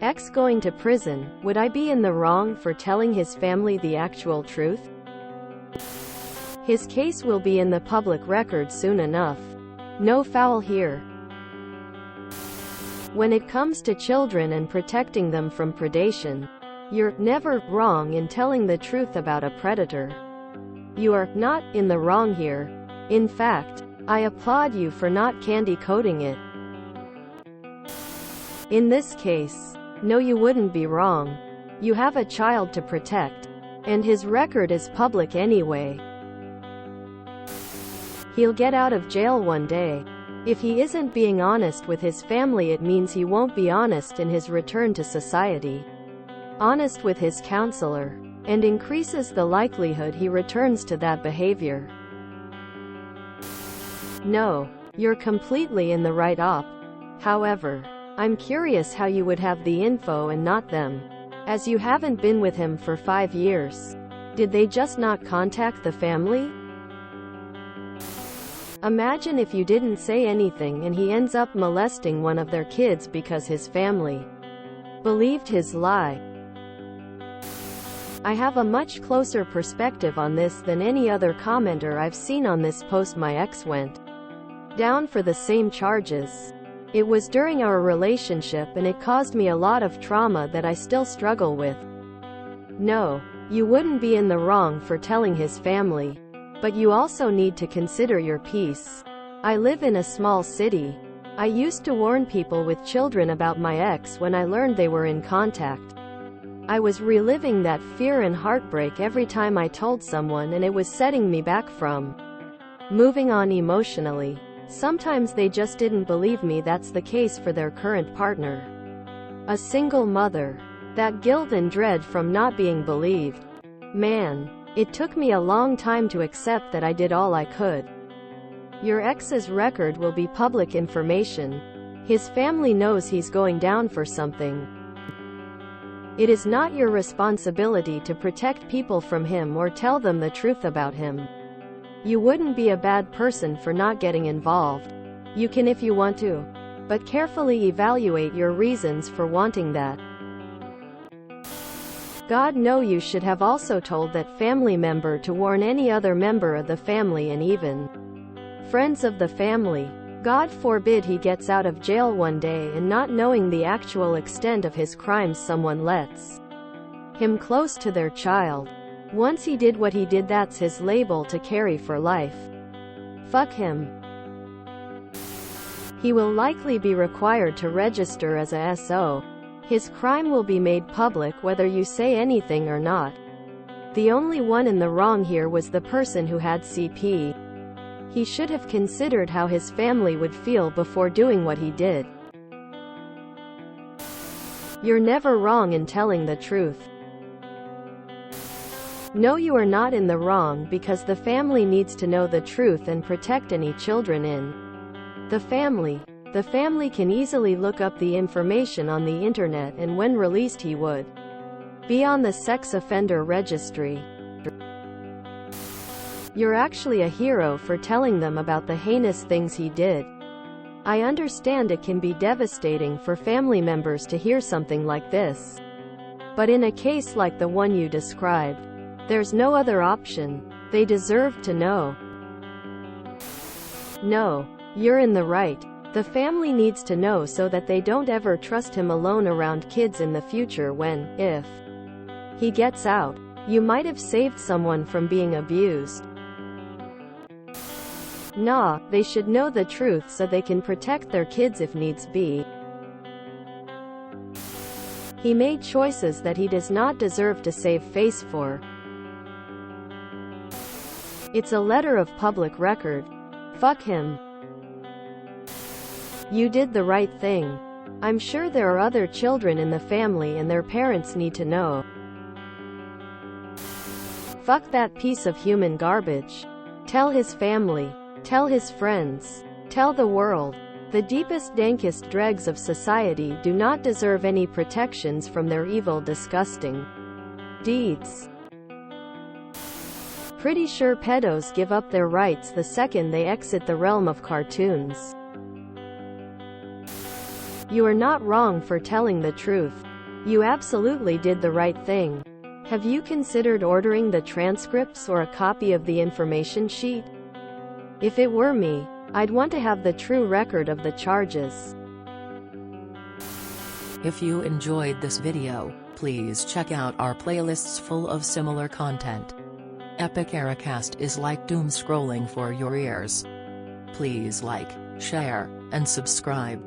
X going to prison, would I be in the wrong for telling his family the actual truth? His case will be in the public record soon enough. No foul here. When it comes to children and protecting them from predation, you're never wrong in telling the truth about a predator. You are not in the wrong here. In fact, I applaud you for not candy-coating it. In this case, no, you wouldn't be wrong. You have a child to protect, and his record is public anyway. He'll get out of jail one day. If he isn't being honest with his family, it means he won't be honest in his return to society. Honest with his counselor, and increases the likelihood he returns to that behavior. No, you're completely in the right op. However, I'm curious how you would have the info and not them. As you haven't been with him for 5 years. Did they just not contact the family? Imagine if you didn't say anything and he ends up molesting one of their kids because his family believed his lie. I have a much closer perspective on this than any other commenter I've seen on this post. My ex went down for the same charges. It was during our relationship and it caused me a lot of trauma that I still struggle with. No, you wouldn't be in the wrong for telling his family. But you also need to consider your peace. I live in a small city. I used to warn people with children about my ex when I learned they were in contact. I was reliving that fear and heartbreak every time I told someone, and it was setting me back from moving on emotionally. Sometimes they just didn't believe me. That's the case for their current partner. A single mother. That guilt and dread from not being believed. Man. It took me a long time to accept that I did all I could. Your ex's record will be public information. His family knows he's going down for something. It is not your responsibility to protect people from him or tell them the truth about him. You wouldn't be a bad person for not getting involved. You can if you want to. But carefully evaluate your reasons for wanting that. God, no, you should have also told that family member to warn any other member of the family and even friends of the family. God forbid he gets out of jail one day and not knowing the actual extent of his crimes, someone lets him close to their child. Once he did what he did, that's his label to carry for life. Fuck him. He will likely be required to register as a SO. His crime will be made public whether you say anything or not. The only one in the wrong here was the person who had CP. He should have considered how his family would feel before doing what he did. You're never wrong in telling the truth. No, you are not in the wrong because the family needs to know the truth and protect any children in the family. The family can easily look up the information on the internet, and when released he would be on the sex offender registry. You're actually a hero for telling them about the heinous things he did. I understand it can be devastating for family members to hear something like this. But in a case like the one you described, there's no other option. They deserve to know. No, you're in the right. The family needs to know so that they don't ever trust him alone around kids in the future if he gets out. You might have saved someone from being abused. Nah, they should know the truth so they can protect their kids if needs be. He made choices that he does not deserve to save face for. It's a letter of public record. Fuck him. You did the right thing. I'm sure there are other children in the family and their parents need to know. Fuck that piece of human garbage. Tell his family. Tell his friends. Tell the world. The deepest, dankest dregs of society do not deserve any protections from their evil, disgusting deeds. Pretty sure pedos give up their rights the second they exit the realm of cartoons. You are not wrong for telling the truth. You absolutely did the right thing. Have you considered ordering the transcripts or a copy of the information sheet? If it were me, I'd want to have the true record of the charges. If you enjoyed this video, please check out our playlists full of similar content. Epic Eracast is like doom scrolling for your ears. Please like, share, and subscribe.